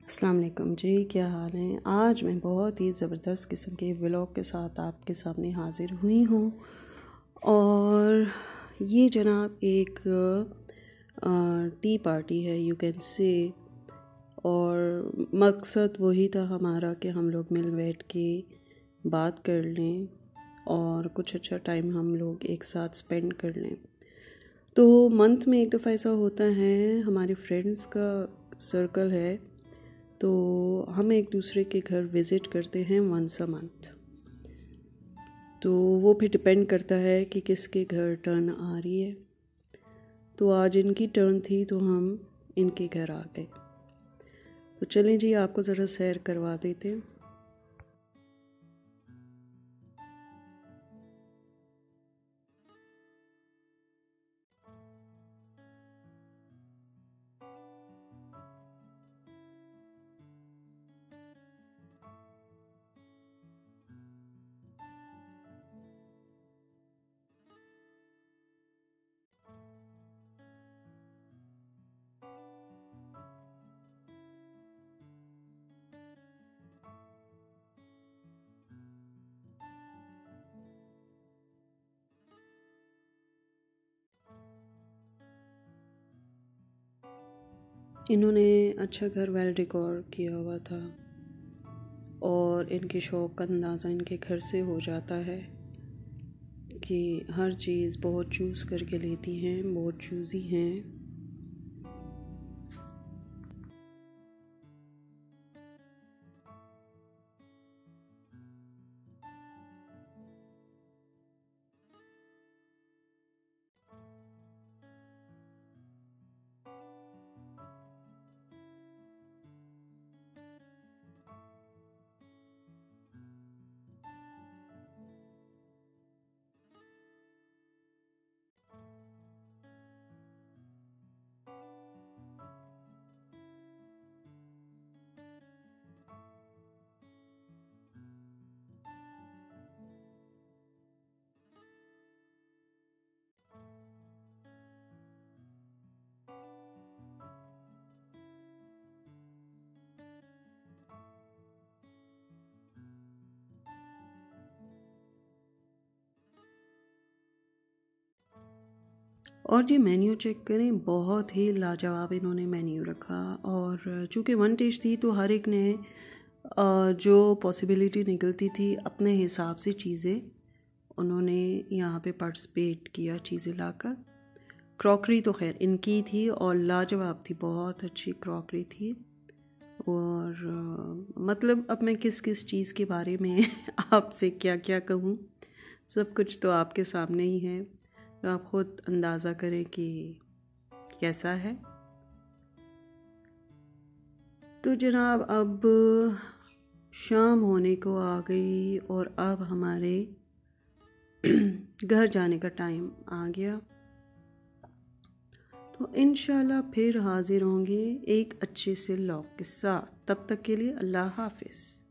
अस्सलाम वालेकुम जी, क्या हाल है। आज मैं बहुत ही ज़बरदस्त किस्म के व्लॉग के साथ आपके सामने हाज़िर हुई हूँ। और ये जनाब एक टी पार्टी है, यू कैन से। और मकसद वही था हमारा कि हम लोग मिल बैठ के बात कर लें और कुछ अच्छा टाइम हम लोग एक साथ स्पेंड कर लें। तो मंथ में एक दफ़ा ऐसा होता है, हमारे फ्रेंड्स का सर्कल है, तो हम एक दूसरे के घर विज़िट करते हैं वंस अ मंथ। तो वो फिर डिपेंड करता है कि किसके घर टर्न आ रही है। तो आज इनकी टर्न थी तो हम इनके घर आ गए। तो चलें जी, आपको ज़रा सैर करवा देते हैं। इन्होंने अच्छा घर वेल डेकोर किया हुआ था और इनके शौक़ का अंदाज़ा इनके घर से हो जाता है कि हर चीज़ बहुत चूज़ करके लेती हैं, बहुत चूज़ी हैं। और जी मेन्यू चेक करें, बहुत ही लाजवाब इन्होंने मेन्यू रखा। और चूँकि वन डिश थी तो हर एक ने जो पॉसिबिलिटी निकलती थी अपने हिसाब से चीज़ें उन्होंने यहाँ पे पार्टिसिपेट किया, चीज़ें लाकर। क्रॉकरी तो खैर इनकी थी और लाजवाब थी, बहुत अच्छी क्रॉकरी थी। और मतलब अब मैं किस किस चीज़ के बारे में आपसे क्या क्या कहूँ, सब कुछ तो आपके सामने ही है। तो आप खुद अंदाज़ा करें कि कैसा है। तो जनाब अब शाम होने को आ गई और अब हमारे घर जाने का टाइम आ गया। तो इंशाल्लाह फिर हाज़िर होंगे एक अच्छे से व्लॉग के साथ। तब तक के लिए अल्लाह हाफ़िज़।